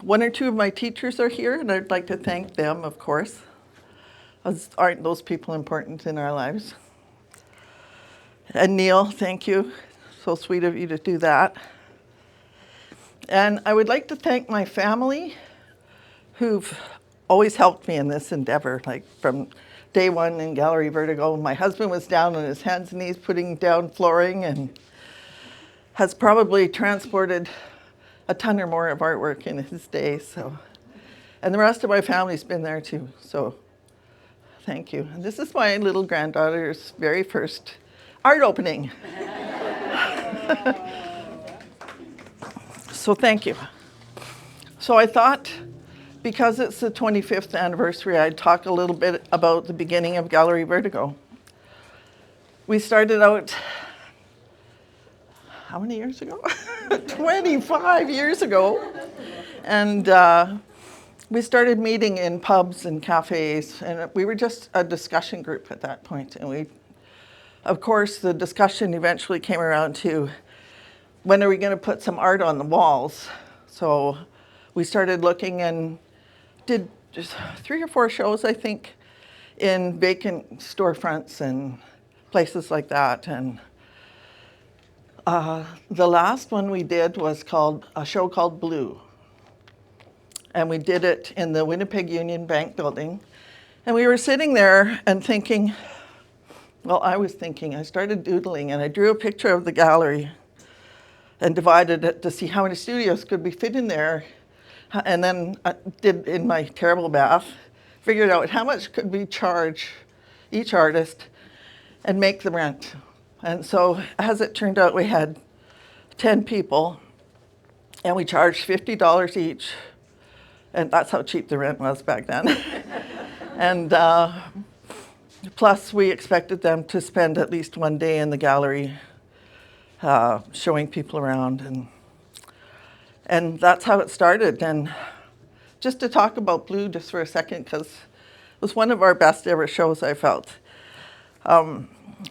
One or two of my teachers are here, and I'd like to thank them, of course. Aren't those people important in our lives? And Neil, thank you. So sweet of you to do that. And I would like to thank my family who've always helped me in this endeavor, like from day one in Gallery Vertigo. My husband was down on his hands and knees putting down flooring and has probably transported a ton or more of artwork in his day. So, and the rest of my family's been there too. So thank you. And this is my little granddaughter's very first art opening. So thank you. So I thought, because it's the 25th anniversary, I'd talk a little bit about the beginning of Gallery Vertigo. We started out, how many years ago? 25 years ago. And we started meeting in pubs and cafes, and we were just a discussion group at that point. And of course, the discussion eventually came around to, when are we going to put some art on the walls? So we started looking and did just 3 or 4 shows, I think, in vacant storefronts and places like that. And the last one we did was a show called Blue. And we did it in the Winnipeg Union Bank building. And we were sitting there and thinking, well, I was thinking, I started doodling, and I drew a picture of the gallery and divided it to see how many studios could we fit in there. And then I did, in my terrible math, figured out how much could we charge each artist and make the rent. And so as it turned out, we had 10 people, and we charged $50 each. And that's how cheap the rent was back then. And plus, we expected them to spend at least one day in the gallery showing people around. And that's how it started. And just to talk about Blue just for a second, because it was one of our best ever shows, I felt.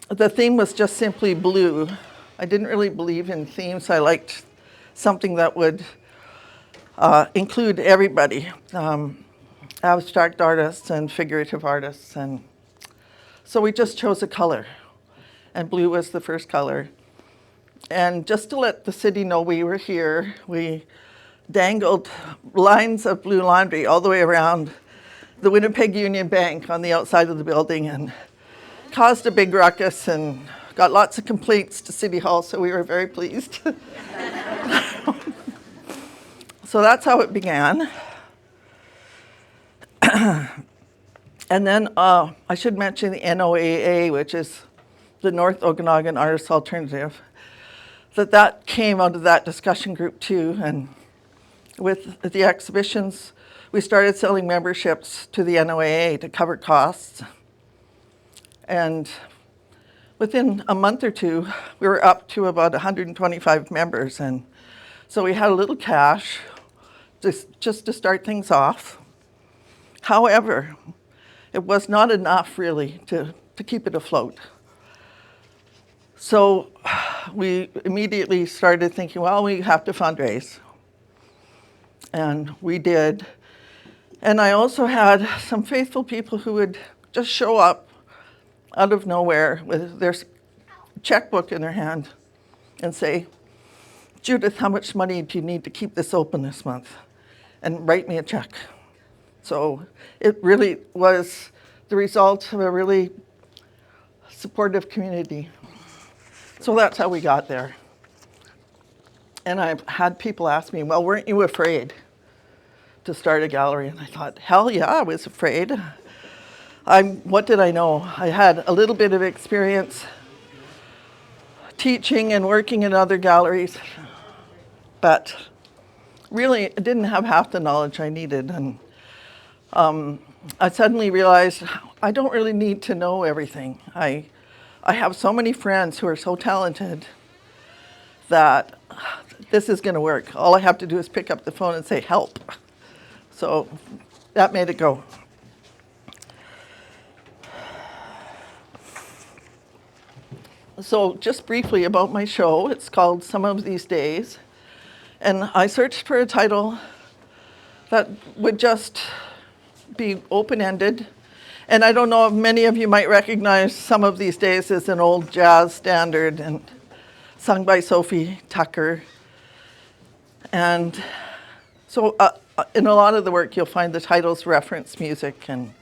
The theme was just simply blue. I didn't really believe in themes. I liked something that would include everybody, abstract artists and figurative artists. And so we just chose a color, and blue was the first color. And just to let the city know we were here, we dangled lines of blue laundry all the way around the Winnipeg Union Bank on the outside of the building, and caused a big ruckus and got lots of complaints to City Hall, so we were very pleased. So that's how it began. And then I should mention the NOAA, which is the North Okanagan Artists Alternative, that came out of that discussion group too. And with the exhibitions, we started selling memberships to the NOAA to cover costs. And within a month or two, we were up to about 125 members. And so we had a little cash just to start things off. However, it was not enough really to keep it afloat. So we immediately started thinking, well, we have to fundraise. And we did. And I also had some faithful people who would just show up out of nowhere with their checkbook in their hand and say, Judith, how much money do you need to keep this open this month? And write me a check. So it really was the result of a really supportive community. So that's how we got there. And I've had people ask me, well, weren't you afraid to start a gallery? And I thought, hell yeah, I was afraid. What did I know? I had a little bit of experience teaching and working in other galleries, but really I didn't have half the knowledge I needed. And I suddenly realized I don't really need to know everything. I have so many friends who are so talented that this is going to work. All I have to do is pick up the phone and say, help. So that made it go. So just briefly about my show, it's called Some of These Days. And I searched for a title that would just be open-ended. And I don't know if many of you might recognize Some of These Days as an old jazz standard and sung by Sophie Tucker. And so in a lot of the work, you'll find the titles reference music, and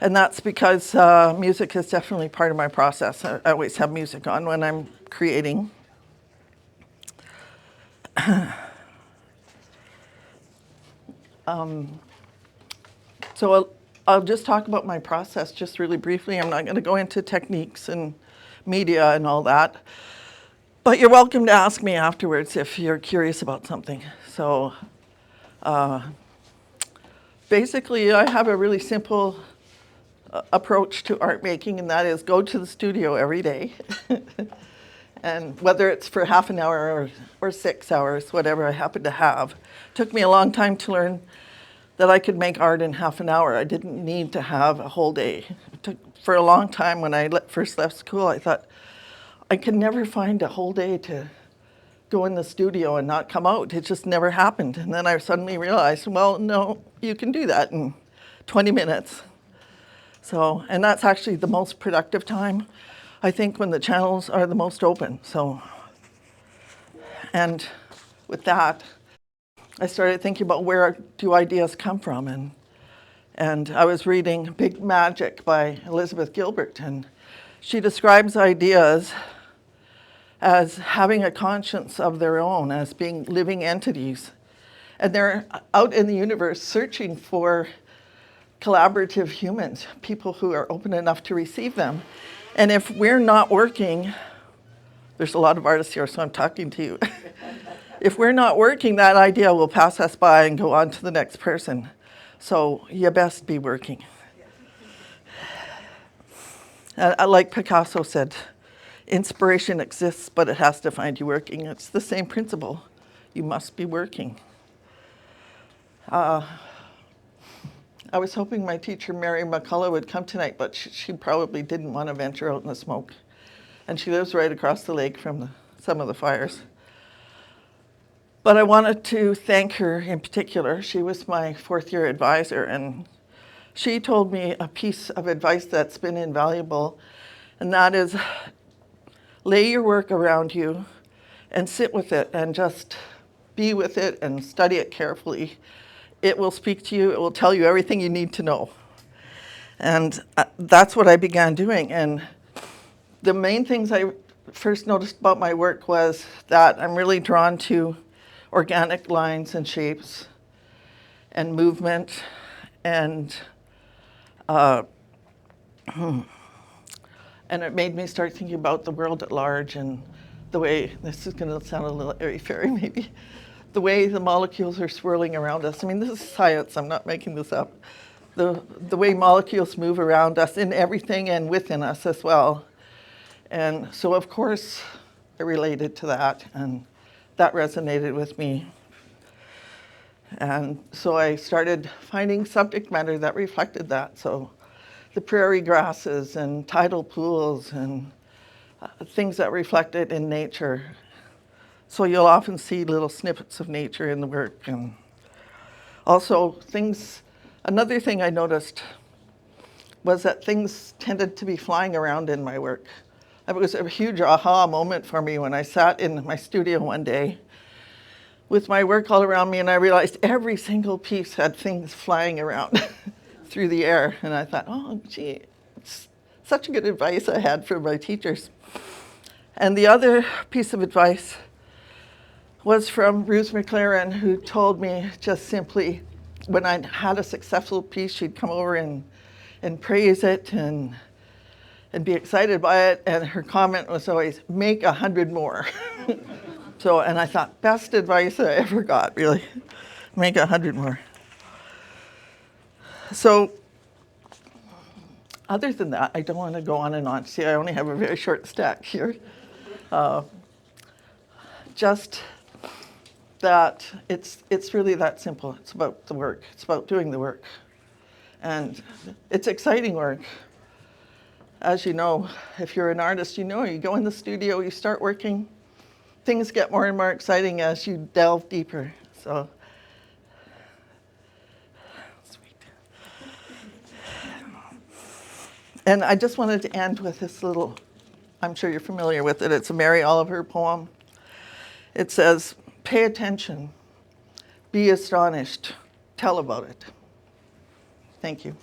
that's because music is definitely part of my process. I always have music on when I'm creating. So I'll just talk about my process just really briefly. I'm not going to go into techniques and media and all that. But you're welcome to ask me afterwards if you're curious about something. So basically, I have a really simple approach to art making, and that is go to the studio every day. And whether it's for half an hour or 6 hours, whatever I happen to have. It took me a long time to learn that I could make art in half an hour. I didn't need to have a whole day. It took, for a long time when I first left school, I thought, I could never find a whole day to go in the studio and not come out. It just never happened. And then I suddenly realized, well, no, you can do that in 20 minutes. So, and that's actually the most productive time, I think, when the channels are the most open. So, and with that, I started thinking about where do ideas come from, and I was reading Big Magic by Elizabeth Gilbert, and she describes ideas as having a conscience of their own, as being living entities, and they're out in the universe searching for collaborative humans, people who are open enough to receive them. And if we're not working, there's a lot of artists here, so I'm talking to you. If we're not working, that idea will pass us by and go on to the next person. So you best be working. Like Picasso said, inspiration exists, but it has to find you working. It's the same principle. You must be working. I was hoping my teacher, Mary McCullough, would come tonight, but she probably didn't want to venture out in the smoke. And she lives right across the lake from some of the fires. But I wanted to thank her in particular. She was my fourth-year advisor, and she told me a piece of advice that's been invaluable, and that is lay your work around you and sit with it and just be with it and study it carefully. It will speak to you. It will tell you everything you need to know. And that's what I began doing. And the main things I first noticed about my work was that I'm really drawn to organic lines and shapes and movement and it made me start thinking about the world at large and the way, this is going to sound a little airy-fairy maybe, the way the molecules are swirling around us. I mean, this is science, I'm not making this up. The way molecules move around us in everything and within us as well. And so of course I related to that, and that resonated with me. And so I started finding subject matter that reflected that. So the prairie grasses and tidal pools and things that reflected in nature. So you'll often see little snippets of nature in the work. And also things, another thing I noticed was that things tended to be flying around in my work. It was a huge aha moment for me when I sat in my studio one day with my work all around me, and I realized every single piece had things flying around through the air. And I thought, oh, gee, it's such good advice I had from my teachers. And the other piece of advice was from Ruth McLaren, who told me just simply, when I had a successful piece, she'd come over and praise it and be excited by it, and her comment was always, make 100 more. So, and I thought, best advice I ever got, really. Make 100 more. So, other than that, I don't want to go on and on. See, I only have a very short stack here. Just that it's really that simple. It's about the work. It's about doing the work. And it's exciting work. As you know, if you're an artist, you know, you go in the studio, you start working, things get more and more exciting as you delve deeper. So And I just wanted to end with this little, I'm sure you're familiar with it. It's a Mary Oliver poem. It says, pay attention, be astonished, tell about it. Thank you.